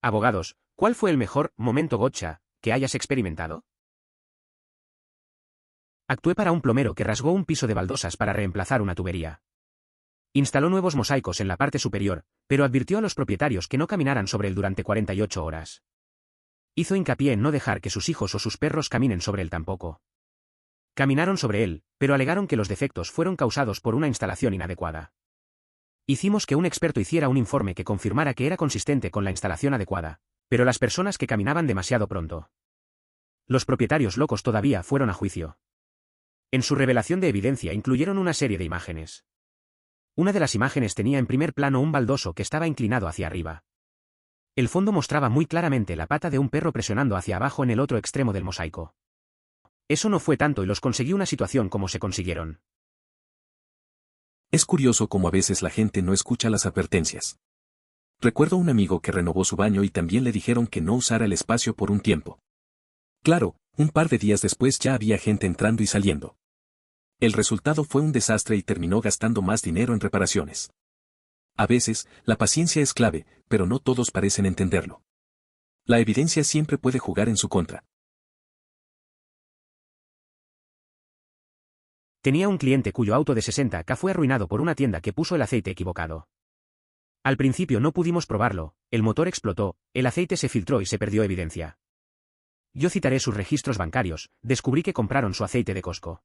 Abogados, ¿cuál fue el mejor momento gotcha que hayas experimentado? Actué para un plomero que rasgó un piso de baldosas para reemplazar una tubería. Instaló nuevos mosaicos en la parte superior, pero advirtió a los propietarios que no caminaran sobre él durante 48 horas. Hizo hincapié en no dejar que sus hijos o sus perros caminen sobre él tampoco. Caminaron sobre él, pero alegaron que los defectos fueron causados por una instalación inadecuada. Hicimos que un experto hiciera un informe que confirmara que era consistente con la instalación adecuada, pero las personas que caminaban demasiado pronto. Los propietarios locos todavía fueron a juicio. En su revelación de evidencia incluyeron una serie de imágenes. Una de las imágenes tenía en primer plano un baldoso que estaba inclinado hacia arriba. El fondo mostraba muy claramente la pata de un perro presionando hacia abajo en el otro extremo del mosaico. Eso no fue tanto y los conseguí una situación como se consiguieron. Es curioso cómo a veces la gente no escucha las advertencias. Recuerdo un amigo que renovó su baño y también le dijeron que no usara el espacio por un tiempo. Claro, un par de días después ya había gente entrando y saliendo. El resultado fue un desastre y terminó gastando más dinero en reparaciones. A veces, la paciencia es clave, pero no todos parecen entenderlo. La evidencia siempre puede jugar en su contra. Tenía un cliente cuyo auto de 60K fue arruinado por una tienda que puso el aceite equivocado. Al principio no pudimos probarlo, el motor explotó, el aceite se filtró y se perdió evidencia. Yo citaré sus registros bancarios, descubrí que compraron su aceite de Costco.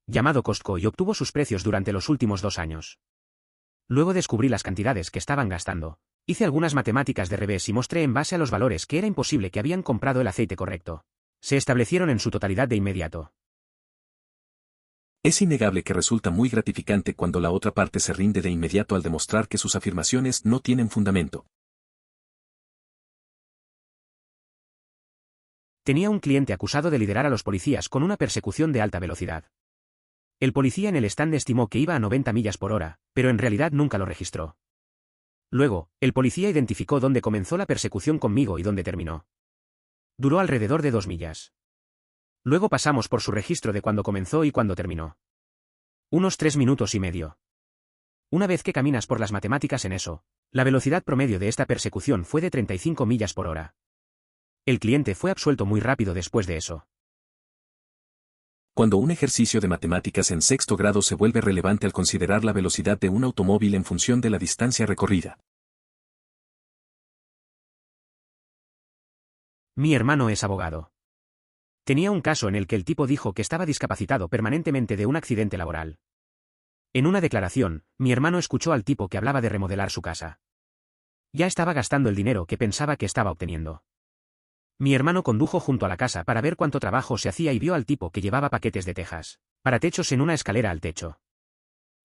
Llamado Costco y obtuvo sus precios durante los últimos 2 años. Luego descubrí las cantidades que estaban gastando. Hice algunas matemáticas de revés y mostré en base a los valores que era imposible que habían comprado el aceite correcto. Se establecieron en su totalidad de inmediato. Es innegable que resulta muy gratificante cuando la otra parte se rinde de inmediato al demostrar que sus afirmaciones no tienen fundamento. Tenía un cliente acusado de liderar a los policías con una persecución de alta velocidad. El policía en el stand estimó que iba a 90 millas por hora, pero en realidad nunca lo registró. Luego, el policía identificó dónde comenzó la persecución conmigo y dónde terminó. Duró alrededor de 2 millas. Luego pasamos por su registro de cuándo comenzó y cuándo terminó. Unos 3 minutos y medio. Una vez que caminas por las matemáticas en eso, la velocidad promedio de esta persecución fue de 35 millas por hora. El cliente fue absuelto muy rápido después de eso. Cuando un ejercicio de matemáticas en 6º grado se vuelve relevante al considerar la velocidad de un automóvil en función de la distancia recorrida. Mi hermano es abogado. Tenía un caso en el que el tipo dijo que estaba discapacitado permanentemente de un accidente laboral. En una declaración, mi hermano escuchó al tipo que hablaba de remodelar su casa. Ya estaba gastando el dinero que pensaba que estaba obteniendo. Mi hermano condujo junto a la casa para ver cuánto trabajo se hacía y vio al tipo que llevaba paquetes de tejas para techos en una escalera al techo.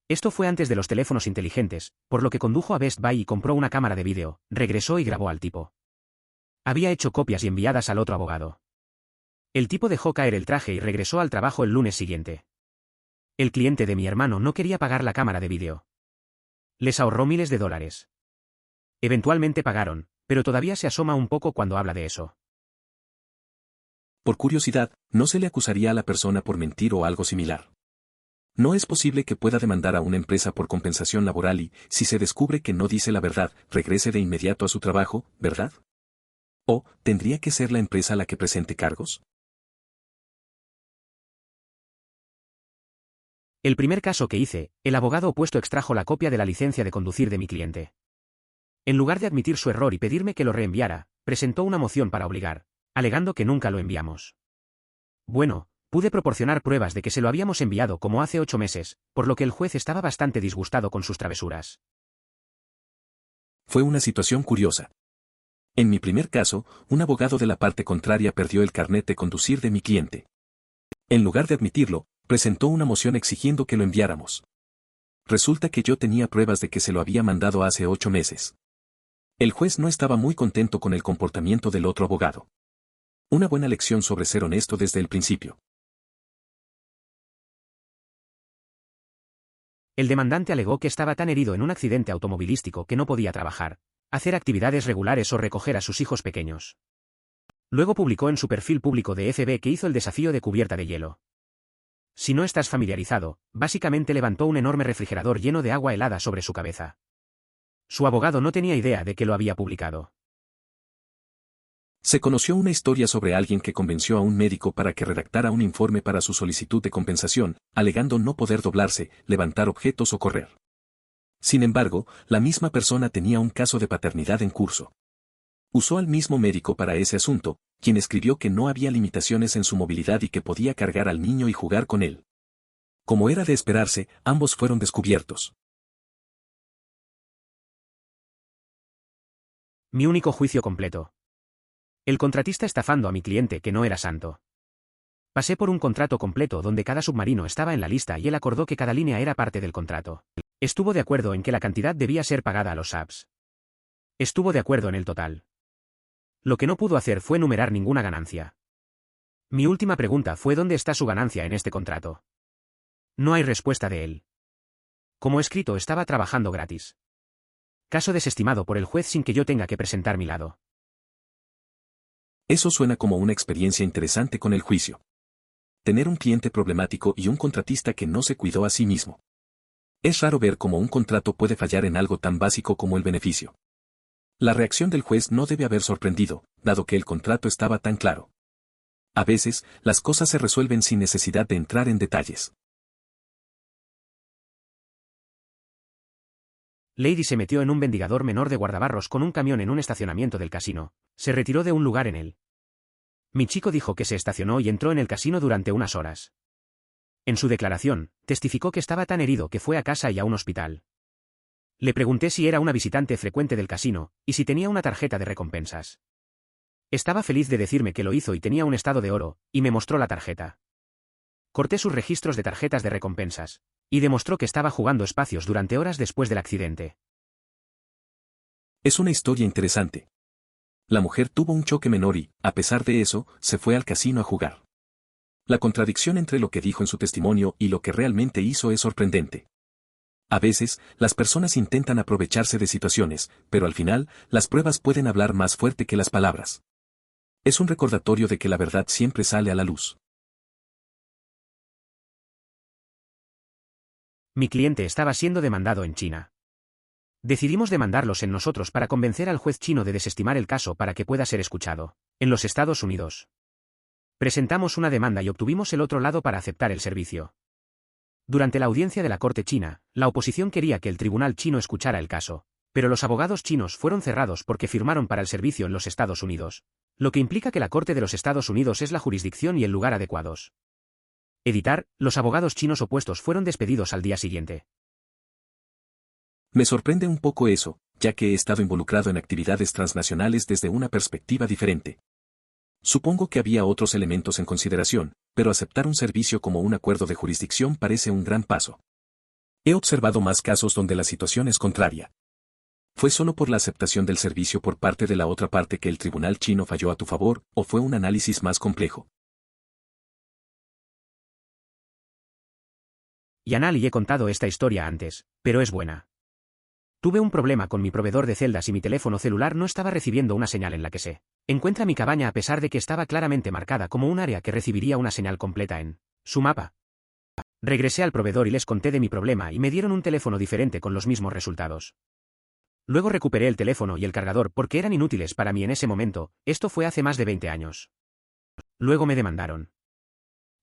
Esto fue antes de los teléfonos inteligentes, por lo que condujo a Best Buy y compró una cámara de vídeo, regresó y grabó al tipo. Había hecho copias y enviadas al otro abogado. El tipo dejó caer el traje y regresó al trabajo el lunes siguiente. El cliente de mi hermano no quería pagar la cámara de vídeo. Les ahorró miles de dólares. Eventualmente pagaron, pero todavía se asoma un poco cuando habla de eso. Por curiosidad, ¿no se le acusaría a la persona por mentir o algo similar? No es posible que pueda demandar a una empresa por compensación laboral y, si se descubre que no dice la verdad, regrese de inmediato a su trabajo, ¿verdad? ¿O tendría que ser la empresa la que presente cargos? El primer caso que hice, el abogado opuesto extrajo la copia de la licencia de conducir de mi cliente. En lugar de admitir su error y pedirme que lo reenviara, presentó una moción para obligar, alegando que nunca lo enviamos. Bueno, pude proporcionar pruebas de que se lo habíamos enviado como hace 8 meses, por lo que el juez estaba bastante disgustado con sus travesuras. Fue una situación curiosa. En mi primer caso, un abogado de la parte contraria perdió el carnet de conducir de mi cliente. En lugar de admitirlo, presentó una moción exigiendo que lo enviáramos. Resulta que yo tenía pruebas de que se lo había mandado hace 8 meses. El juez no estaba muy contento con el comportamiento del otro abogado. Una buena lección sobre ser honesto desde el principio. El demandante alegó que estaba tan herido en un accidente automovilístico que no podía trabajar, hacer actividades regulares o recoger a sus hijos pequeños. Luego publicó en su perfil público de FB que hizo el desafío de cubierta de hielo. Si no estás familiarizado, básicamente levantó un enorme refrigerador lleno de agua helada sobre su cabeza. Su abogado no tenía idea de que lo había publicado. Se conoció una historia sobre alguien que convenció a un médico para que redactara un informe para su solicitud de compensación, alegando no poder doblarse, levantar objetos o correr. Sin embargo, la misma persona tenía un caso de paternidad en curso. Usó al mismo médico para ese asunto, quien escribió que no había limitaciones en su movilidad y que podía cargar al niño y jugar con él. Como era de esperarse, ambos fueron descubiertos. Mi único juicio completo. El contratista estafando a mi cliente que no era santo. Pasé por un contrato completo donde cada submarino estaba en la lista y él acordó que cada línea era parte del contrato. Estuvo de acuerdo en que la cantidad debía ser pagada a los subs. Estuvo de acuerdo en el total. Lo que no pudo hacer fue enumerar ninguna ganancia. Mi última pregunta fue ¿dónde está su ganancia en este contrato? No hay respuesta de él. Como escrito estaba trabajando gratis. Caso desestimado por el juez sin que yo tenga que presentar mi lado. Eso suena como una experiencia interesante con el juicio. Tener un cliente problemático y un contratista que no se cuidó a sí mismo. Es raro ver cómo un contrato puede fallar en algo tan básico como el beneficio. La reacción del juez no debe haber sorprendido, dado que el contrato estaba tan claro. A veces, las cosas se resuelven sin necesidad de entrar en detalles. Lady se metió en un vendigador menor de guardabarros con un camión en un estacionamiento del casino. Se retiró de un lugar en él. Mi chico dijo que se estacionó y entró en el casino durante unas horas. En su declaración, testificó que estaba tan herido que fue a casa y a un hospital. Le pregunté si era una visitante frecuente del casino, y si tenía una tarjeta de recompensas. Estaba feliz de decirme que lo hizo y tenía un estado de oro, y me mostró la tarjeta. Corté sus registros de tarjetas de recompensas, y demostró que estaba jugando espacios durante horas después del accidente. Es una historia interesante. La mujer tuvo un choque menor y, a pesar de eso, se fue al casino a jugar. La contradicción entre lo que dijo en su testimonio y lo que realmente hizo es sorprendente. A veces, las personas intentan aprovecharse de situaciones, pero al final, las pruebas pueden hablar más fuerte que las palabras. Es un recordatorio de que la verdad siempre sale a la luz. Mi cliente estaba siendo demandado en China. Decidimos demandarlos en nosotros para convencer al juez chino de desestimar el caso para que pueda ser escuchado. En los Estados Unidos. Presentamos una demanda y obtuvimos el otro lado para aceptar el servicio. Durante la audiencia de la Corte china, la oposición quería que el tribunal chino escuchara el caso, pero los abogados chinos fueron cerrados porque firmaron para el servicio en los Estados Unidos, lo que implica que la Corte de los Estados Unidos es la jurisdicción y el lugar adecuados. Editar, los abogados chinos opuestos fueron despedidos al día siguiente. Me sorprende un poco eso, ya que he estado involucrado en actividades transnacionales desde una perspectiva diferente. Supongo que había otros elementos en consideración, pero aceptar un servicio como un acuerdo de jurisdicción parece un gran paso. He observado más casos donde la situación es contraria. ¿Fue solo por la aceptación del servicio por parte de la otra parte que el tribunal chino falló a tu favor, o fue un análisis más complejo? Yanal y he contado esta historia antes, pero es buena. Tuve un problema con mi proveedor de celdas y mi teléfono celular no estaba recibiendo una señal en la que se encuentra mi cabaña a pesar de que estaba claramente marcada como un área que recibiría una señal completa en su mapa. Regresé al proveedor y les conté de mi problema y me dieron un teléfono diferente con los mismos resultados. Luego recuperé el teléfono y el cargador porque eran inútiles para mí en ese momento, esto fue hace más de 20 años. Luego me demandaron.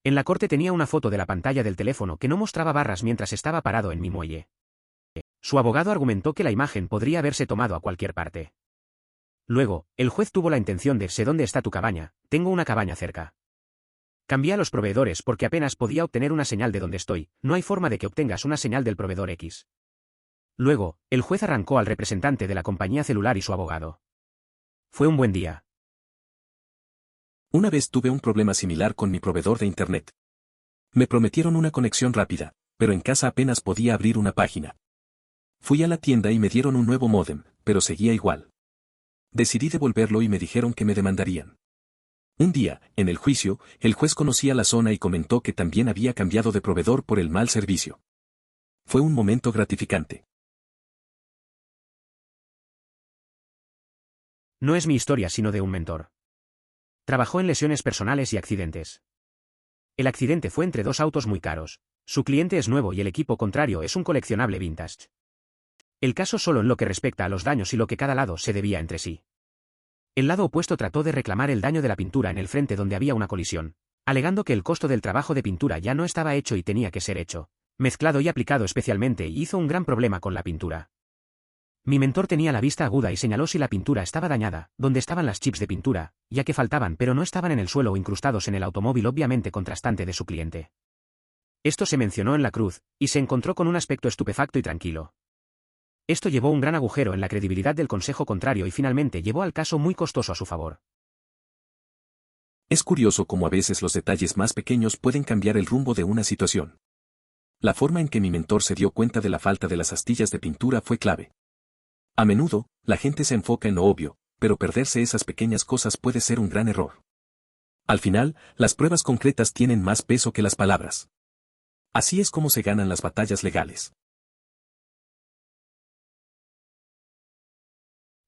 En la corte tenía una foto de la pantalla del teléfono que no mostraba barras mientras estaba parado en mi muelle. Su abogado argumentó que la imagen podría haberse tomado a cualquier parte. Luego, el juez tuvo la intención de sé dónde está tu cabaña, tengo una cabaña cerca. Cambié a los proveedores porque apenas podía obtener una señal de donde estoy, no hay forma de que obtengas una señal del proveedor X. Luego, el juez arrancó al representante de la compañía celular y su abogado. Fue un buen día. Una vez tuve un problema similar con mi proveedor de Internet. Me prometieron una conexión rápida, pero en casa apenas podía abrir una página. Fui a la tienda y me dieron un nuevo módem, pero seguía igual. Decidí devolverlo y me dijeron que me demandarían. Un día, en el juicio, el juez conocía la zona y comentó que también había cambiado de proveedor por el mal servicio. Fue un momento gratificante. No es mi historia sino de un mentor. Trabajó en lesiones personales y accidentes. El accidente fue entre dos autos muy caros. Su cliente es nuevo y el equipo contrario es un coleccionable vintage. El caso solo en lo que respecta a los daños y lo que cada lado se debía entre sí. El lado opuesto trató de reclamar el daño de la pintura en el frente donde había una colisión, alegando que el costo del trabajo de pintura ya no estaba hecho y tenía que ser hecho, mezclado y aplicado especialmente, y hizo un gran problema con la pintura. Mi mentor tenía la vista aguda y señaló si la pintura estaba dañada, dónde estaban las chips de pintura, ya que faltaban pero no estaban en el suelo o incrustados en el automóvil obviamente contrastante de su cliente. Esto se mencionó en la cruz, y se encontró con un aspecto estupefacto y tranquilo. Esto llevó un gran agujero en la credibilidad del consejo contrario y finalmente llevó al caso muy costoso a su favor. Es curioso cómo a veces los detalles más pequeños pueden cambiar el rumbo de una situación. La forma en que mi mentor se dio cuenta de la falta de las astillas de pintura fue clave. A menudo, la gente se enfoca en lo obvio, pero perderse esas pequeñas cosas puede ser un gran error. Al final, las pruebas concretas tienen más peso que las palabras. Así es como se ganan las batallas legales.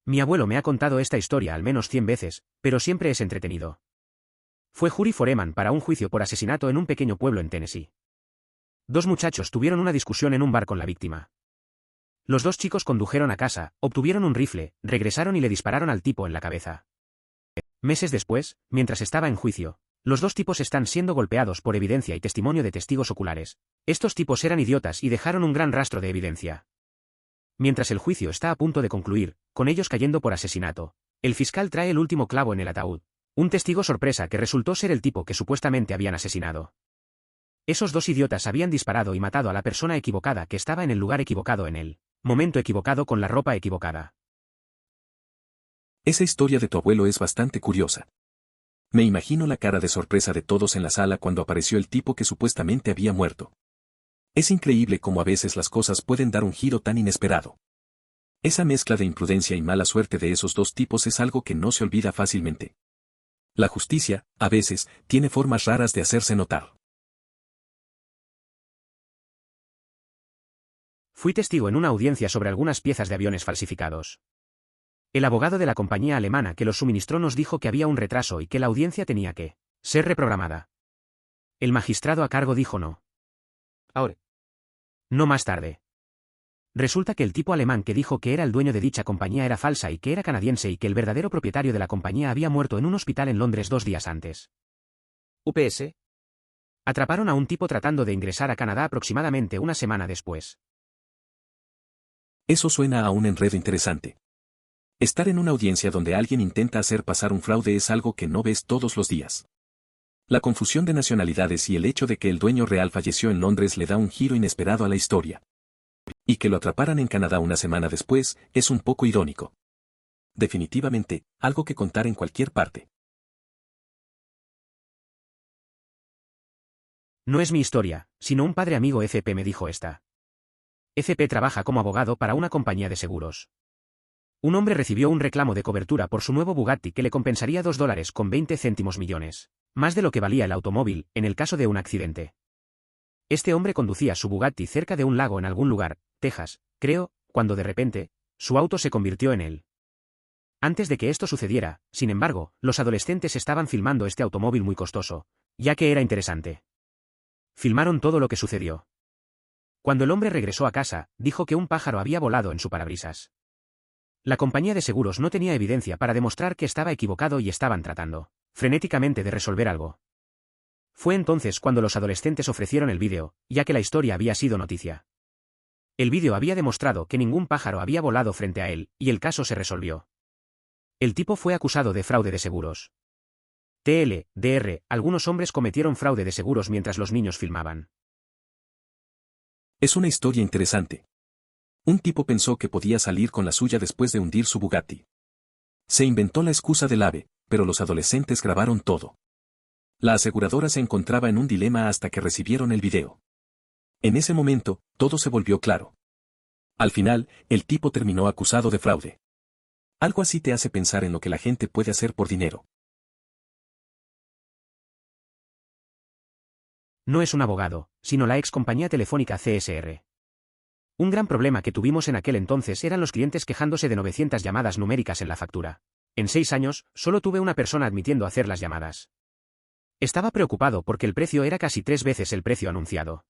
Mi abuelo me ha contado esta historia al menos 100 veces, pero siempre es entretenido. Fue jury foreman para un juicio por asesinato en un pequeño pueblo en Tennessee. Dos muchachos tuvieron una discusión en un bar con la víctima. Los dos chicos condujeron a casa, obtuvieron un rifle, regresaron y le dispararon al tipo en la cabeza. Meses después, mientras estaba en juicio, los dos tipos están siendo golpeados por evidencia y testimonio de testigos oculares. Estos tipos eran idiotas y dejaron un gran rastro de evidencia. Mientras el juicio está a punto de concluir, con ellos cayendo por asesinato, el fiscal trae el último clavo en el ataúd, un testigo sorpresa que resultó ser el tipo que supuestamente habían asesinado. Esos dos idiotas habían disparado y matado a la persona equivocada que estaba en el lugar equivocado en el momento equivocado con la ropa equivocada. Esa historia de tu abuelo es bastante curiosa. Me imagino la cara de sorpresa de todos en la sala cuando apareció el tipo que supuestamente había muerto. Es increíble cómo a veces las cosas pueden dar un giro tan inesperado. Esa mezcla de imprudencia y mala suerte de esos dos tipos es algo que no se olvida fácilmente. La justicia, a veces, tiene formas raras de hacerse notar. Fui testigo en una audiencia sobre algunas piezas de aviones falsificados. El abogado de la compañía alemana que los suministró nos dijo que había un retraso y que la audiencia tenía que ser reprogramada. El magistrado a cargo dijo no. Ahora. No más tarde. Resulta que el tipo alemán que dijo que era el dueño de dicha compañía era falsa y que era canadiense y que el verdadero propietario de la compañía había muerto en un hospital en Londres 2 días antes. UPS. Atraparon a un tipo tratando de ingresar a Canadá aproximadamente una semana después. Eso suena a un enredo interesante. Estar en una audiencia donde alguien intenta hacer pasar un fraude es algo que no ves todos los días. La confusión de nacionalidades y el hecho de que el dueño real falleció en Londres le da un giro inesperado a la historia. Y que lo atraparan en Canadá una semana después es un poco irónico. Definitivamente, algo que contar en cualquier parte. No es mi historia, sino un padre amigo FP me dijo esta. FP trabaja como abogado para una compañía de seguros. Un hombre recibió un reclamo de cobertura por su nuevo Bugatti que le compensaría $2.20 millones, más de lo que valía el automóvil, en el caso de un accidente. Este hombre conducía su Bugatti cerca de un lago en algún lugar, Texas, creo, cuando de repente, su auto se convirtió en él. Antes de que esto sucediera, sin embargo, los adolescentes estaban filmando este automóvil muy costoso, ya que era interesante. Filmaron todo lo que sucedió. Cuando el hombre regresó a casa, dijo que un pájaro había volado en su parabrisas. La compañía de seguros no tenía evidencia para demostrar que estaba equivocado y estaban tratando, frenéticamente, de resolver algo. Fue entonces cuando los adolescentes ofrecieron el vídeo, ya que la historia había sido noticia. El vídeo había demostrado que ningún pájaro había volado frente a él, y el caso se resolvió. El tipo fue acusado de fraude de seguros. Algunos hombres cometieron fraude de seguros mientras los niños filmaban. Es una historia interesante. Un tipo pensó que podía salir con la suya después de hundir su Bugatti. Se inventó la excusa del ave, pero los adolescentes grabaron todo. La aseguradora se encontraba en un dilema hasta que recibieron el video. En ese momento, todo se volvió claro. Al final, el tipo terminó acusado de fraude. Algo así te hace pensar en lo que la gente puede hacer por dinero. No es un abogado, sino la ex compañía telefónica CSR. Un gran problema que tuvimos en aquel entonces eran los clientes quejándose de 900 llamadas numéricas en la factura. En 6 años, solo tuve una persona admitiendo hacer las llamadas. Estaba preocupado porque el precio era casi 3 veces el precio anunciado.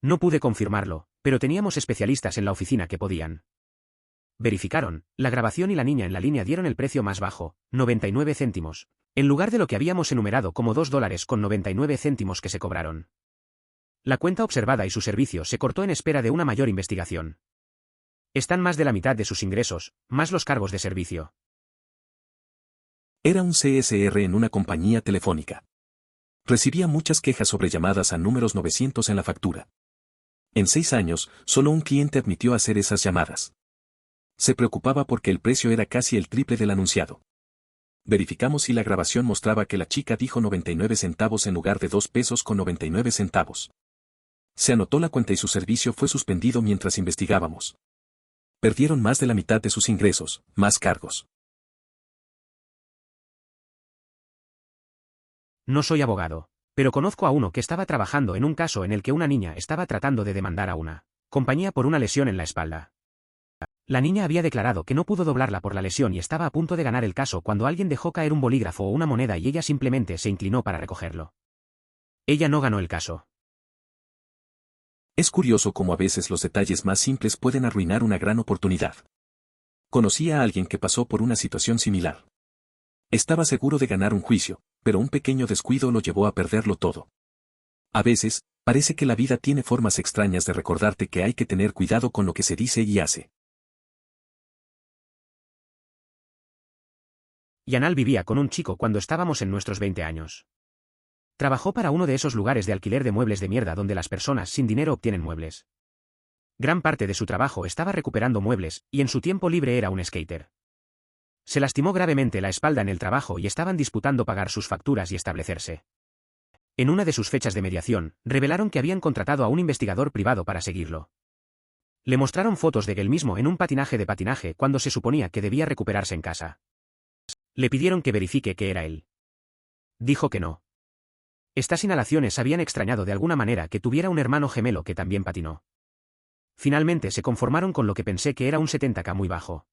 No pude confirmarlo, pero teníamos especialistas en la oficina que podían. verificaron, la grabación y la niña en la línea dieron el precio más bajo, 99 céntimos, en lugar de lo que habíamos enumerado como $2.99 que se cobraron. La cuenta observada y su servicio se cortó en espera de una mayor investigación. Están más de la mitad de sus ingresos, más los cargos de servicio. Era un CSR en una compañía telefónica. Recibía muchas quejas sobre llamadas a números 900 en la factura. En 6 años, solo un cliente admitió hacer esas llamadas. Se preocupaba porque el precio era casi el triple del anunciado. Verificamos si la grabación mostraba que la chica dijo 99 centavos en lugar de 2 pesos con 99 centavos. Se anotó la cuenta y su servicio fue suspendido mientras investigábamos. Perdieron más de la mitad de sus ingresos, más cargos. No soy abogado, pero conozco a uno que estaba trabajando en un caso en el que una niña estaba tratando de demandar a una compañía por una lesión en la espalda. La niña había declarado que no pudo doblarla por la lesión y estaba a punto de ganar el caso cuando alguien dejó caer un bolígrafo o una moneda y ella simplemente se inclinó para recogerlo. Ella no ganó el caso. Es curioso cómo a veces los detalles más simples pueden arruinar una gran oportunidad. Conocí a alguien que pasó por una situación similar. Estaba seguro de ganar un juicio, pero un pequeño descuido lo llevó a perderlo todo. A veces, parece que la vida tiene formas extrañas de recordarte que hay que tener cuidado con lo que se dice y hace. Yanal vivía con un chico cuando estábamos en nuestros 20 años. Trabajó para uno de esos lugares de alquiler de muebles de mierda donde las personas sin dinero obtienen muebles. Gran parte de su trabajo estaba recuperando muebles, y en su tiempo libre era un skater. Se lastimó gravemente la espalda en el trabajo y estaban disputando pagar sus facturas y establecerse. En una de sus fechas de mediación, revelaron que habían contratado a un investigador privado para seguirlo. Le mostraron fotos de él mismo en un patinaje de patinaje cuando se suponía que debía recuperarse en casa. Le pidieron que verifique que era él. Dijo que no. Estas inhalaciones habían extrañado de alguna manera que tuviera un hermano gemelo que también patinó. Finalmente se conformaron con lo que pensé que era un 70K muy bajo.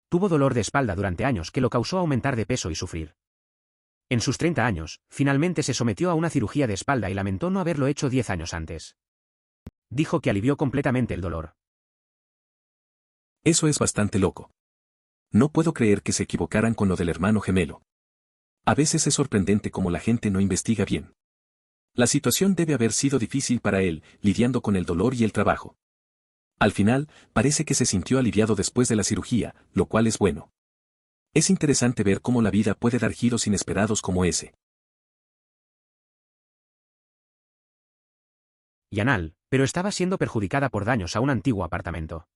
Tuvo dolor de espalda durante años que lo causó aumentar de peso y sufrir. En sus 30 años, finalmente se sometió a una cirugía de espalda y lamentó no haberlo hecho 10 años antes. Dijo que alivió completamente el dolor. Eso es bastante loco. No puedo creer que se equivocaran con lo del hermano gemelo. A veces es sorprendente cómo la gente no investiga bien. La situación debe haber sido difícil para él, lidiando con el dolor y el trabajo. Al final, parece que se sintió aliviado después de la cirugía, lo cual es bueno. Es interesante ver cómo la vida puede dar giros inesperados como ese. Yanal, pero estaba siendo perjudicada por daños a un antiguo apartamento.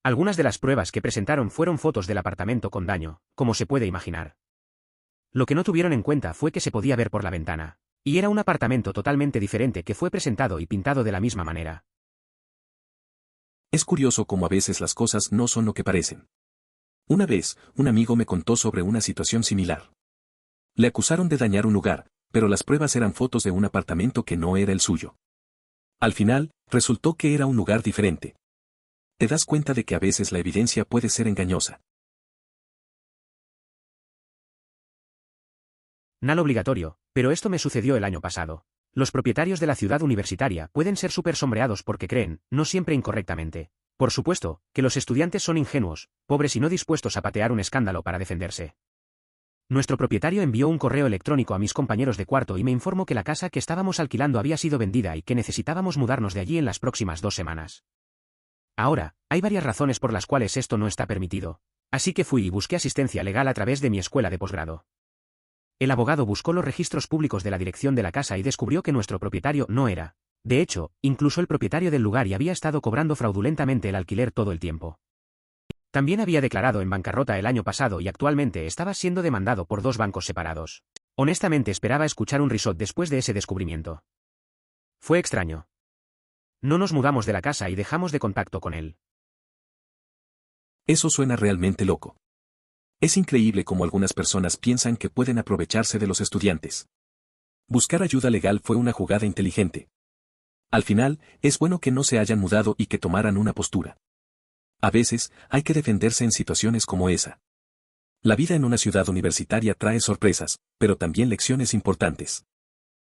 Algunas de las pruebas que presentaron fueron fotos del apartamento con daño, como se puede imaginar. Lo que no tuvieron en cuenta fue que se podía ver por la ventana, y era un apartamento totalmente diferente que fue presentado y pintado de la misma manera. Es curioso cómo a veces las cosas no son lo que parecen. Una vez, un amigo me contó sobre una situación similar. Le acusaron de dañar un lugar, pero las pruebas eran fotos de un apartamento que no era el suyo. Al final, resultó que era un lugar diferente. Te das cuenta de que a veces la evidencia puede ser engañosa. Nada obligatorio, pero esto me sucedió el año pasado. Los propietarios de la ciudad universitaria pueden ser súper sombreados porque creen, no siempre incorrectamente, por supuesto, que los estudiantes son ingenuos, pobres y no dispuestos a patear un escándalo para defenderse. Nuestro propietario envió un correo electrónico a mis compañeros de cuarto y me informó que la casa que estábamos alquilando había sido vendida y que necesitábamos mudarnos de allí en las próximas 2 semanas. Ahora, hay varias razones por las cuales esto no está permitido, así que fui y busqué asistencia legal a través de mi escuela de posgrado. El abogado buscó los registros públicos de la dirección de la casa y descubrió que nuestro propietario no era. De hecho, incluso el propietario del lugar y había estado cobrando fraudulentamente el alquiler todo el tiempo. También había declarado en bancarrota el año pasado y actualmente estaba siendo demandado por 2 bancos separados. Honestamente esperaba escuchar un risot después de ese descubrimiento. Fue extraño. No nos mudamos de la casa y dejamos de contacto con él. Eso suena realmente loco. Es increíble cómo algunas personas piensan que pueden aprovecharse de los estudiantes. Buscar ayuda legal fue una jugada inteligente. Al final, es bueno que no se hayan mudado y que tomaran una postura. A veces, hay que defenderse en situaciones como esa. La vida en una ciudad universitaria trae sorpresas, pero también lecciones importantes.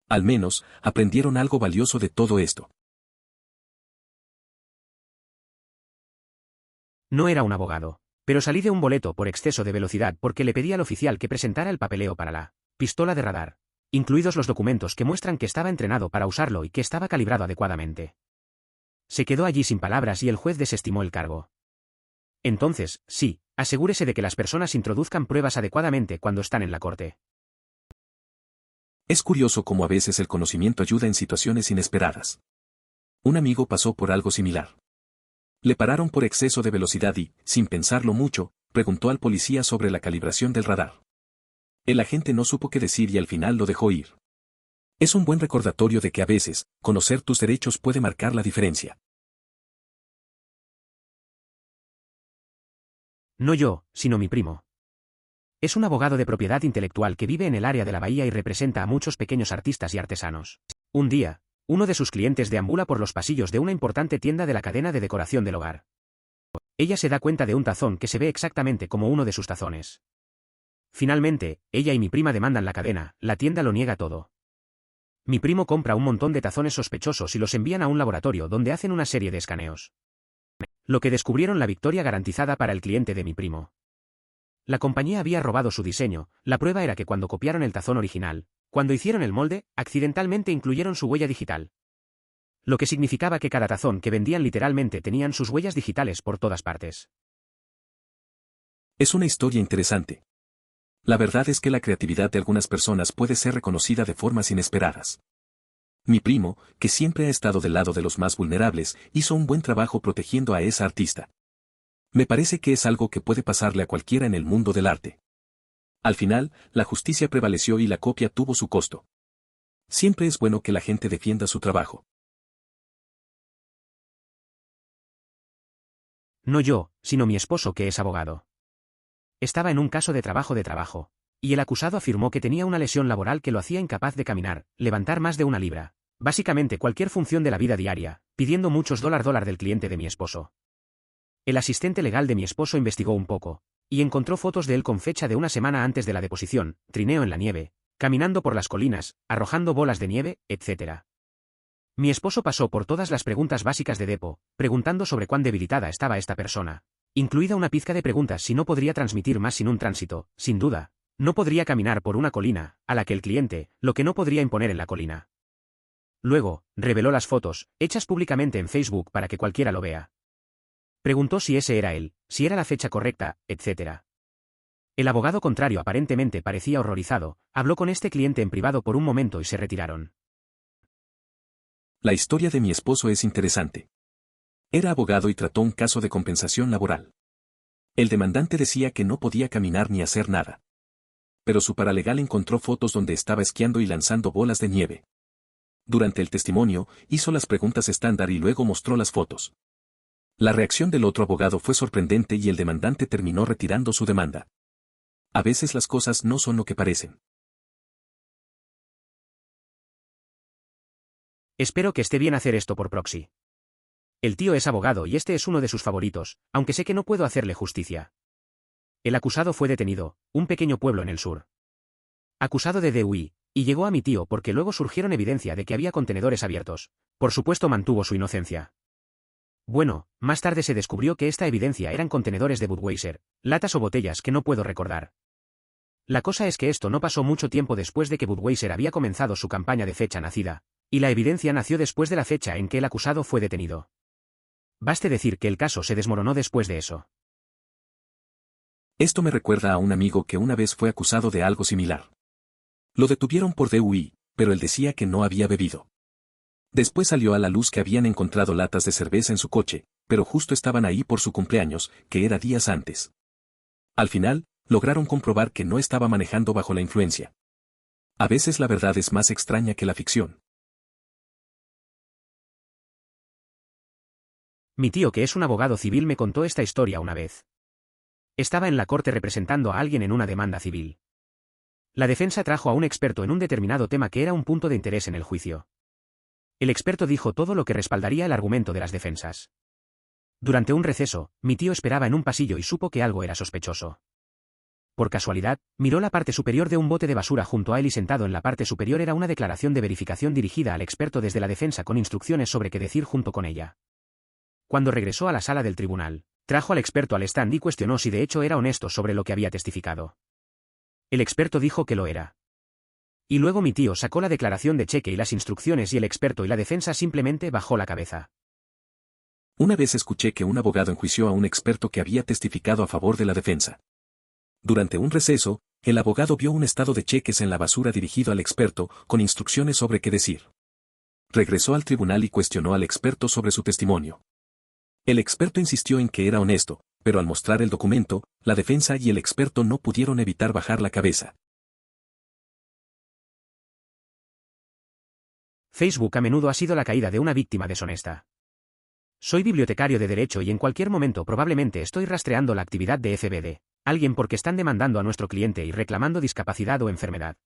Al menos, aprendieron algo valioso de todo esto. No era un abogado, pero salí de un boleto por exceso de velocidad porque le pedí al oficial que presentara el papeleo para la pistola de radar, incluidos los documentos que muestran que estaba entrenado para usarlo y que estaba calibrado adecuadamente. Se quedó allí sin palabras y el juez desestimó el cargo. Entonces, sí, asegúrese de que las personas introduzcan pruebas adecuadamente cuando están en la corte. Es curioso cómo a veces el conocimiento ayuda en situaciones inesperadas. Un amigo pasó por algo similar. Le pararon por exceso de velocidad y, sin pensarlo mucho, preguntó al policía sobre la calibración del radar. El agente no supo qué decir y al final lo dejó ir. Es un buen recordatorio de que a veces, conocer tus derechos puede marcar la diferencia. No yo, sino mi primo. Es un abogado de propiedad intelectual que vive en el área de la bahía y representa a muchos pequeños artistas y artesanos. Un día, uno de sus clientes deambula por los pasillos de una importante tienda de la cadena de decoración del hogar. Ella se da cuenta de un tazón que se ve exactamente como uno de sus tazones. Finalmente, ella y mi prima demandan la cadena, la tienda lo niega todo. Mi primo compra un montón de tazones sospechosos y los envían a un laboratorio donde hacen una serie de escaneos. Lo que descubrieron la victoria garantizada para el cliente de mi primo. La compañía había robado su diseño, la prueba era que cuando copiaron el tazón original, cuando hicieron el molde, accidentalmente incluyeron su huella digital. Lo que significaba que cada tazón que vendían literalmente tenían sus huellas digitales por todas partes. Es una historia interesante. La verdad es que la creatividad de algunas personas puede ser reconocida de formas inesperadas. Mi primo, que siempre ha estado del lado de los más vulnerables, hizo un buen trabajo protegiendo a esa artista. Me parece que es algo que puede pasarle a cualquiera en el mundo del arte. Al final, la justicia prevaleció y la copia tuvo su costo. Siempre es bueno que la gente defienda su trabajo. No yo, sino mi esposo que es abogado. Estaba en un caso de trabajo, y el acusado afirmó que tenía una lesión laboral que lo hacía incapaz de caminar, levantar más de 1 libra, básicamente cualquier función de la vida diaria, pidiendo muchos $, del cliente de mi esposo. El asistente legal de mi esposo investigó un poco, y encontró fotos de él con fecha de 1 semana antes de la deposición, trineo en la nieve, caminando por las colinas, arrojando bolas de nieve, etc. Mi esposo pasó por todas las preguntas básicas de Depo, preguntando sobre cuán debilitada estaba esta persona, incluida una pizca de preguntas si no podría transmitir más sin un tránsito, sin duda, no podría caminar por una colina, a la que el cliente, lo que no podría imponer en la colina. Luego, reveló las fotos, hechas públicamente en Facebook para que cualquiera lo vea. Preguntó si ese era él, si era la fecha correcta, etc. El abogado contrario aparentemente parecía horrorizado, habló con este cliente en privado por un momento y se retiraron. La historia de mi esposo es interesante. Era abogado y trató un caso de compensación laboral. El demandante decía que no podía caminar ni hacer nada. Pero su paralegal encontró fotos donde estaba esquiando y lanzando bolas de nieve. Durante el testimonio, hizo las preguntas estándar y luego mostró las fotos. La reacción del otro abogado fue sorprendente y el demandante terminó retirando su demanda. A veces las cosas no son lo que parecen. Espero que esté bien hacer esto por proxy. El tío es abogado y este es uno de sus favoritos, aunque sé que no puedo hacerle justicia. El acusado fue detenido, un pequeño pueblo en el sur. Acusado de DUI, y llegó a mi tío porque luego surgieron evidencia de que había contenedores abiertos. Por supuesto mantuvo su inocencia. Bueno, más tarde se descubrió que esta evidencia eran contenedores de Budweiser, latas o botellas que no puedo recordar. La cosa es que esto no pasó mucho tiempo después de que Budweiser había comenzado su campaña de fecha nacida, y la evidencia nació después de la fecha en que el acusado fue detenido. Baste decir que el caso se desmoronó después de eso. Esto me recuerda a un amigo que una vez fue acusado de algo similar. Lo detuvieron por DUI, pero él decía que no había bebido. Después salió a la luz que habían encontrado latas de cerveza en su coche, pero justo estaban ahí por su cumpleaños, que era días antes. Al final, lograron comprobar que no estaba manejando bajo la influencia. A veces la verdad es más extraña que la ficción. Mi tío, que es un abogado civil, me contó esta historia una vez. Estaba en la corte representando a alguien en una demanda civil. La defensa trajo a un experto en un determinado tema que era un punto de interés en el juicio. El experto dijo todo lo que respaldaría el argumento de las defensas. Durante un receso, mi tío esperaba en un pasillo y supo que algo era sospechoso. Por casualidad, miró la parte superior de un bote de basura junto a él y sentado en la parte superior era una declaración de verificación dirigida al experto desde la defensa con instrucciones sobre qué decir junto con ella. Cuando regresó a la sala del tribunal, Trajo al experto al stand y cuestionó si de hecho era honesto sobre lo que había testificado. El experto dijo que lo era. Y luego mi tío sacó la declaración de cheque y las instrucciones y el experto y la defensa simplemente bajó la cabeza. Una vez escuché que un abogado enjuició a un experto que había testificado a favor de la defensa. Durante un receso, el abogado vio un estado de cheques en la basura dirigido al experto, con instrucciones sobre qué decir. Regresó al tribunal y cuestionó al experto sobre su testimonio. El experto insistió en que era honesto, pero al mostrar el documento, la defensa y el experto no pudieron evitar bajar la cabeza. Facebook a menudo ha sido la caída de una víctima deshonesta. Soy bibliotecario de derecho y en cualquier momento probablemente estoy rastreando la actividad de FBD, alguien porque están demandando a nuestro cliente y reclamando discapacidad o enfermedad.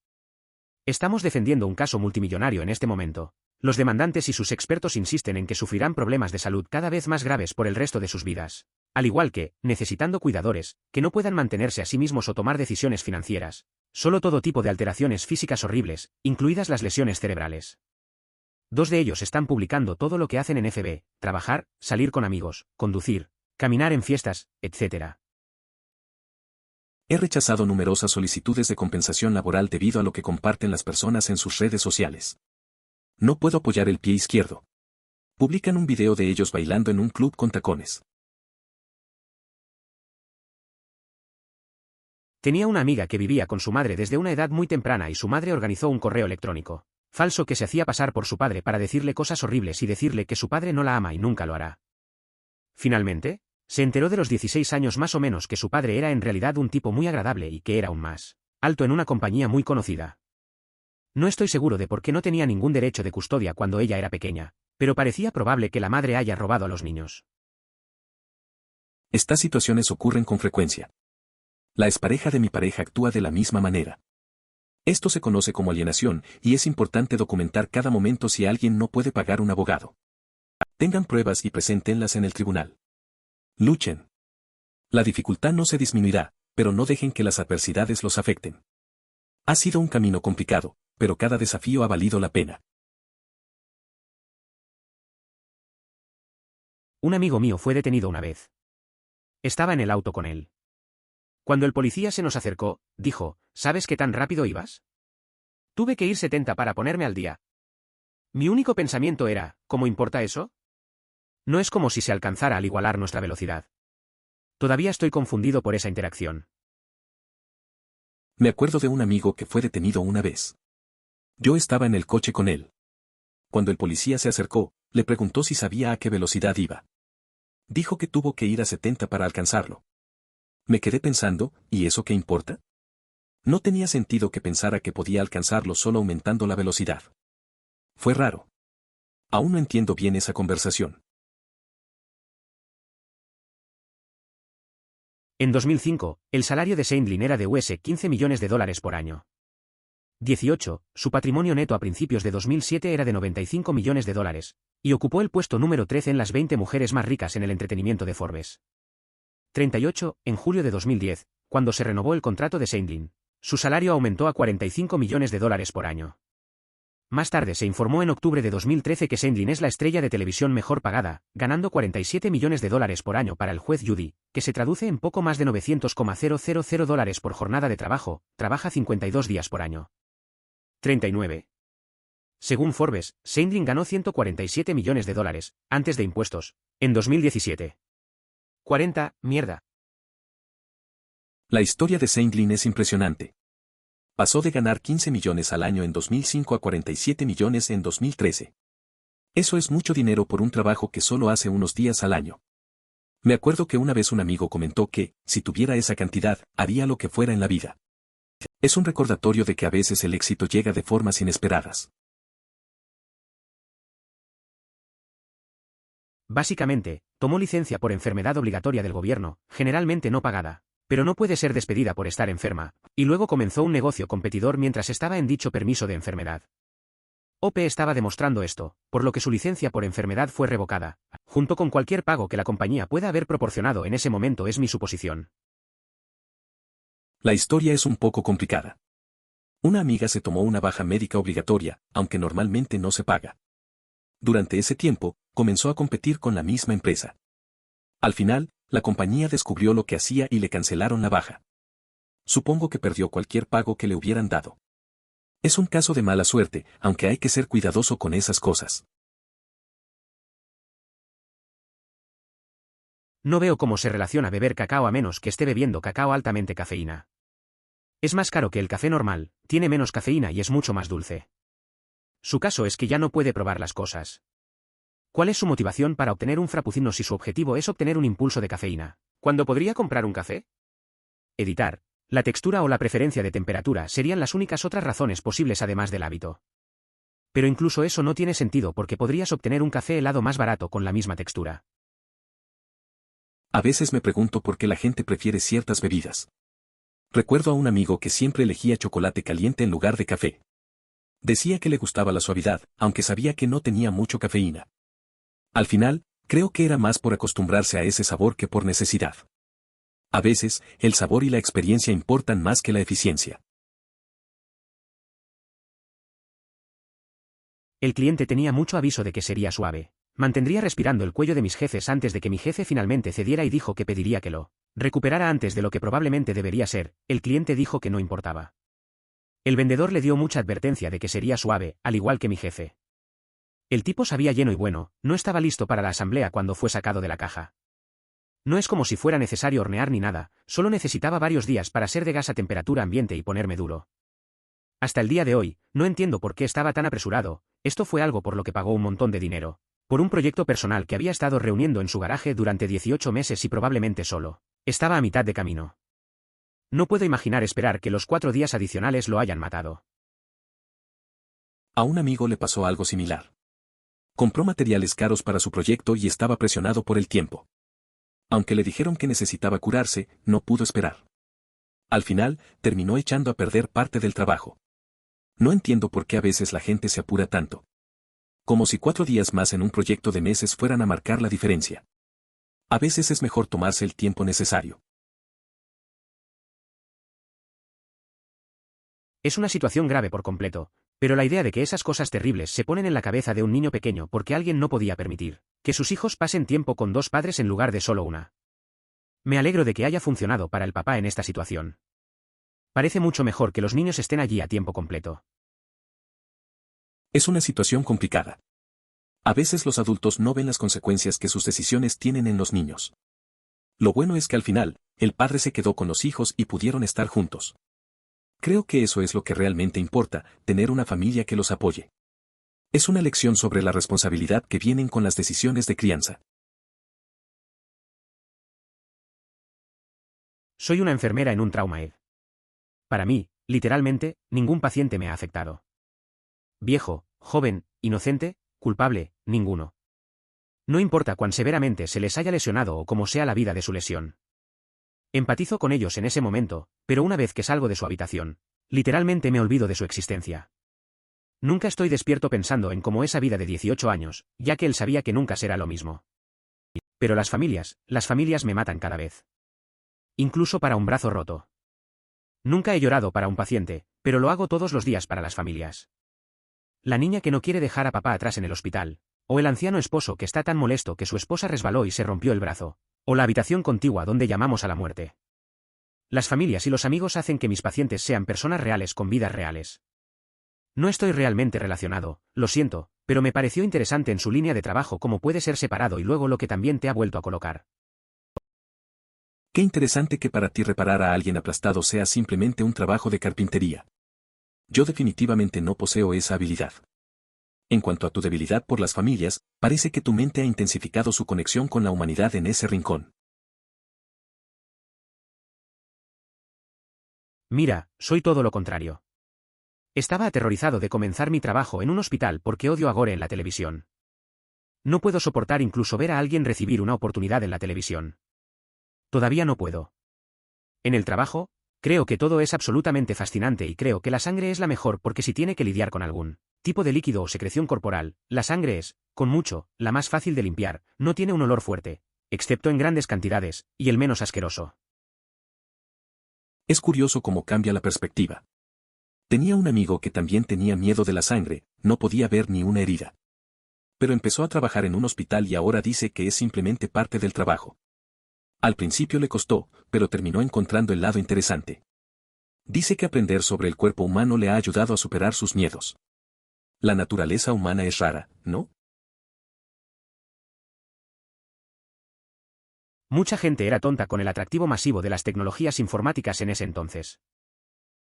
Estamos defendiendo un caso multimillonario en este momento. Los demandantes y sus expertos insisten en que sufrirán problemas de salud cada vez más graves por el resto de sus vidas. Al igual que, necesitando cuidadores, que no puedan mantenerse a sí mismos o tomar decisiones financieras. Solo todo tipo de alteraciones físicas horribles, incluidas las lesiones cerebrales. 2 de ellos están publicando todo lo que hacen en FB, trabajar, salir con amigos, conducir, caminar en fiestas, etc. He rechazado numerosas solicitudes de compensación laboral debido a lo que comparten las personas en sus redes sociales. No puedo apoyar el pie izquierdo. Publican un video de ellos bailando en un club con tacones. Tenía una amiga que vivía con su madre desde una edad muy temprana y su madre organizó un correo electrónico falso que se hacía pasar por su padre para decirle cosas horribles y decirle que su padre no la ama y nunca lo hará. Finalmente, se enteró de los 16 años más o menos que su padre era en realidad un tipo muy agradable y que era aún más alto en una compañía muy conocida. No estoy seguro de por qué no tenía ningún derecho de custodia cuando ella era pequeña, pero parecía probable que la madre haya robado a los niños. Estas situaciones ocurren con frecuencia. La expareja de mi pareja actúa de la misma manera. Esto se conoce como alienación, y es importante documentar cada momento si alguien no puede pagar un abogado. Tengan pruebas y preséntenlas en el tribunal. Luchen. La dificultad no se disminuirá, pero no dejen que las adversidades los afecten. Ha sido un camino complicado, pero cada desafío ha valido la pena. Un amigo mío fue detenido una vez. Estaba en el auto con él. Cuando el policía se nos acercó, dijo, ¿sabes qué tan rápido ibas? Tuve que ir 70 para ponerme al día. Mi único pensamiento era, ¿cómo importa eso? No es como si se alcanzara al igualar nuestra velocidad. Todavía estoy confundido por esa interacción. Me acuerdo de un amigo que fue detenido una vez. Yo estaba en el coche con él. Cuando el policía se acercó, le preguntó si sabía a qué velocidad iba. Dijo que tuvo que ir a 70 para alcanzarlo. Me quedé pensando, ¿y eso qué importa? No tenía sentido que pensara que podía alcanzarlo solo aumentando la velocidad. Fue raro. Aún no entiendo bien esa conversación. En 2005, el salario de Sandlin era de US $15 millones por año. 18, su patrimonio neto a principios de 2007 era de $95 millones, y ocupó el puesto número 13 en las 20 mujeres más ricas en el entretenimiento de Forbes. 38, en julio de 2010, cuando se renovó el contrato de Sandlin, su salario aumentó a $45 millones por año. Más tarde se informó en octubre de 2013 que Sandlin es la estrella de televisión mejor pagada, ganando $47 millones por año para el juez Judy, que se traduce en poco más de $900,000 por jornada de trabajo, trabaja 52 días por año. 39. Según Forbes, Sandlin ganó $147 millones, antes de impuestos, en 2017. 40, mierda. La historia de Sandlin es impresionante. Pasó de ganar 15 millones al año en 2005 a 47 millones en 2013. Eso es mucho dinero por un trabajo que solo hace unos días al año. Me acuerdo que una vez un amigo comentó que, si tuviera esa cantidad, haría lo que fuera en la vida. Es un recordatorio de que a veces el éxito llega de formas inesperadas. Básicamente, tomó licencia por enfermedad obligatoria del gobierno, generalmente no pagada, pero no puede ser despedida por estar enferma, y luego comenzó un negocio competidor mientras estaba en dicho permiso de enfermedad. OP estaba demostrando esto, por lo que su licencia por enfermedad fue revocada, junto con cualquier pago que la compañía pueda haber proporcionado en ese momento es mi suposición. La historia es un poco complicada. Una amiga se tomó una baja médica obligatoria, aunque normalmente no se paga. Durante ese tiempo, comenzó a competir con la misma empresa. Al final, La compañía descubrió lo que hacía y le cancelaron la baja. Supongo que perdió cualquier pago que le hubieran dado. Es un caso de mala suerte, aunque hay que ser cuidadoso con esas cosas. No veo cómo se relaciona beber cacao a menos que esté bebiendo cacao altamente cafeína. Es más caro que el café normal, tiene menos cafeína y es mucho más dulce. Su caso es que ya no puede probar las cosas. ¿Cuál es su motivación para obtener un frappuccino si su objetivo es obtener un impulso de cafeína? ¿Cuándo podría comprar un café? Editar. La textura o la preferencia de temperatura serían las únicas otras razones posibles además del hábito. Pero incluso eso no tiene sentido porque podrías obtener un café helado más barato con la misma textura. A veces me pregunto por qué la gente prefiere ciertas bebidas. Recuerdo a un amigo que siempre elegía chocolate caliente en lugar de café. Decía que le gustaba la suavidad, aunque sabía que no tenía mucho cafeína. Al final, creo que era más por acostumbrarse a ese sabor que por necesidad. A veces, el sabor y la experiencia importan más que la eficiencia. El cliente tenía mucho aviso de que sería suave. Mantendría respirando el cuello de mis jefes antes de que mi jefe finalmente cediera y dijo que pediría que lo recuperara antes de lo que probablemente debería ser. El cliente dijo que no importaba. El vendedor le dio mucha advertencia de que sería suave, al igual que mi jefe. El tipo sabía lleno y bueno, no estaba listo para la asamblea cuando fue sacado de la caja. No es como si fuera necesario hornear ni nada, solo necesitaba varios días para ser de gas a temperatura ambiente y ponerme duro. Hasta el día de hoy, no entiendo por qué estaba tan apresurado, esto fue algo por lo que pagó un montón de dinero. Por un proyecto personal que había estado reuniendo en su garaje durante 18 meses y probablemente solo. Estaba a mitad de camino. No puedo imaginar esperar que los 4 días adicionales lo hayan matado. A un amigo le pasó algo similar. Compró materiales caros para su proyecto y estaba presionado por el tiempo. Aunque le dijeron que necesitaba curarse, no pudo esperar. Al final, terminó echando a perder parte del trabajo. No entiendo por qué a veces la gente se apura tanto. Como si 4 días más en un proyecto de meses fueran a marcar la diferencia. A veces es mejor tomarse el tiempo necesario. Es una situación grave por completo, pero la idea de que esas cosas terribles se ponen en la cabeza de un niño pequeño porque alguien no podía permitir que sus hijos pasen tiempo con 2 padres en lugar de solo una. Me alegro de que haya funcionado para el papá en esta situación. Parece mucho mejor que los niños estén allí a tiempo completo. Es una situación complicada. A veces los adultos no ven las consecuencias que sus decisiones tienen en los niños. Lo bueno es que al final, el padre se quedó con los hijos y pudieron estar juntos. Creo que eso es lo que realmente importa, tener una familia que los apoye. Es una lección sobre la responsabilidad que vienen con las decisiones de crianza. Soy una enfermera en un trauma ed. Para mí, literalmente, ningún paciente me ha afectado. Viejo, joven, inocente, culpable, ninguno. No importa cuán severamente se les haya lesionado o cómo sea la vida de su lesión. Empatizo con ellos en ese momento, pero una vez que salgo de su habitación, literalmente me olvido de su existencia. Nunca estoy despierto pensando en cómo esa vida de 18 años, ya que él sabía que nunca será lo mismo. Pero las familias me matan cada vez. Incluso para un brazo roto. Nunca he llorado para un paciente, pero lo hago todos los días para las familias. La niña que no quiere dejar a papá atrás en el hospital, o el anciano esposo que está tan molesto que su esposa resbaló y se rompió el brazo, o la habitación contigua donde llamamos a la muerte. Las familias y los amigos hacen que mis pacientes sean personas reales con vidas reales. No estoy realmente relacionado, lo siento, pero me pareció interesante en su línea de trabajo cómo puede ser separado y luego lo que también te ha vuelto a colocar. Qué interesante que para ti reparar a alguien aplastado sea simplemente un trabajo de carpintería. Yo definitivamente no poseo esa habilidad. En cuanto a tu debilidad por las familias, parece que tu mente ha intensificado su conexión con la humanidad en ese rincón. Mira, soy todo lo contrario. Estaba aterrorizado de comenzar mi trabajo en un hospital porque odio a Gore en la televisión. No puedo soportar incluso ver a alguien recibir una oportunidad en la televisión. Todavía no puedo. En el trabajo, creo que todo es absolutamente fascinante y creo que la sangre es la mejor porque si tiene que lidiar con algún tipo de líquido o secreción corporal, la sangre es, con mucho, la más fácil de limpiar, no tiene un olor fuerte, excepto en grandes cantidades, y el menos asqueroso. Es curioso cómo cambia la perspectiva. Tenía un amigo que también tenía miedo de la sangre, no podía ver ni una herida. Pero empezó a trabajar en un hospital y ahora dice que es simplemente parte del trabajo. Al principio le costó, pero terminó encontrando el lado interesante. Dice que aprender sobre el cuerpo humano le ha ayudado a superar sus miedos. La naturaleza humana es rara, ¿no? Mucha gente era tonta con el atractivo masivo de las tecnologías informáticas en ese entonces.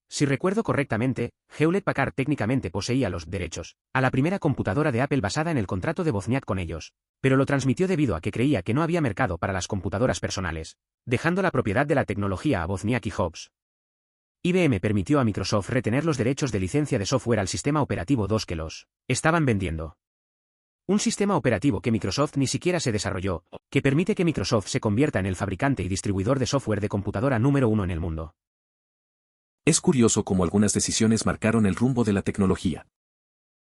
Si recuerdo correctamente, Hewlett-Packard técnicamente poseía los derechos a la primera computadora de Apple basada en el contrato de Wozniak con ellos, pero lo transmitió debido a que creía que no había mercado para las computadoras personales, dejando la propiedad de la tecnología a Wozniak y Hobbs. IBM permitió a Microsoft retener los derechos de licencia de software al sistema operativo 2 que los estaban vendiendo. Un sistema operativo que Microsoft ni siquiera se desarrolló, que permite que Microsoft se convierta en el fabricante y distribuidor de software de computadora número 1 en el mundo. Es curioso cómo algunas decisiones marcaron el rumbo de la tecnología.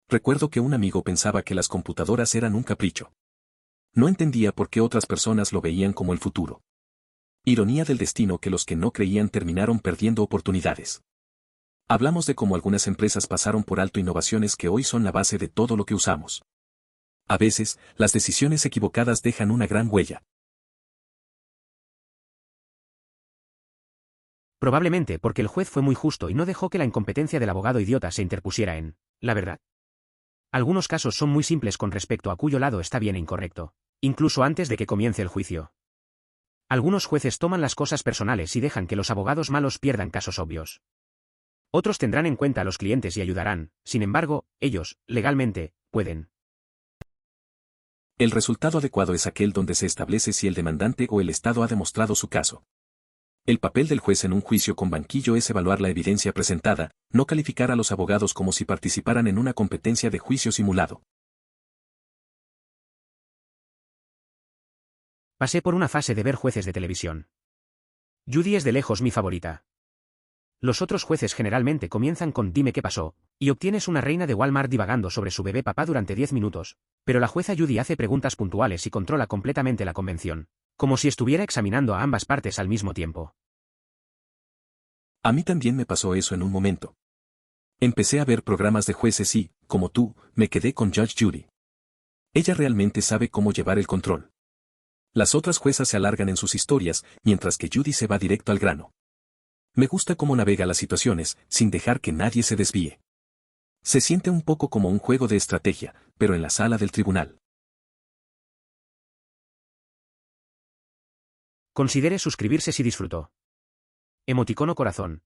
Recuerdo que un amigo pensaba que las computadoras eran un capricho. No entendía por qué otras personas lo veían como el futuro. Ironía del destino que los que no creían terminaron perdiendo oportunidades. Hablamos de cómo algunas empresas pasaron por alto innovaciones que hoy son la base de todo lo que usamos. A veces, las decisiones equivocadas dejan una gran huella. Probablemente porque el juez fue muy justo y no dejó que la incompetencia del abogado idiota se interpusiera en la verdad. Algunos casos son muy simples con respecto a cuyo lado está bien e incorrecto, incluso antes de que comience el juicio. Algunos jueces toman las cosas personales y dejan que los abogados malos pierdan casos obvios. Otros tendrán en cuenta a los clientes y ayudarán, sin embargo, ellos, legalmente, pueden. El resultado adecuado es aquel donde se establece si el demandante o el Estado ha demostrado su caso. El papel del juez en un juicio con banquillo es evaluar la evidencia presentada, no calificar a los abogados como si participaran en una competencia de juicio simulado. Pasé por una fase de ver jueces de televisión. Judy es de lejos mi favorita. Los otros jueces generalmente comienzan con "dime qué pasó", y obtienes una reina de Walmart divagando sobre su bebé papá durante 10 minutos, pero la jueza Judy hace preguntas puntuales y controla completamente la convención, como si estuviera examinando a ambas partes al mismo tiempo. A mí también me pasó eso en un momento. Empecé a ver programas de jueces y, como tú, me quedé con Judge Judy. Ella realmente sabe cómo llevar el control. Las otras juezas se alargan en sus historias, mientras que Judy se va directo al grano. Me gusta cómo navega las situaciones, sin dejar que nadie se desvíe. Se siente un poco como un juego de estrategia, pero en la sala del tribunal. Considere suscribirse si disfrutó. Emoticono corazón.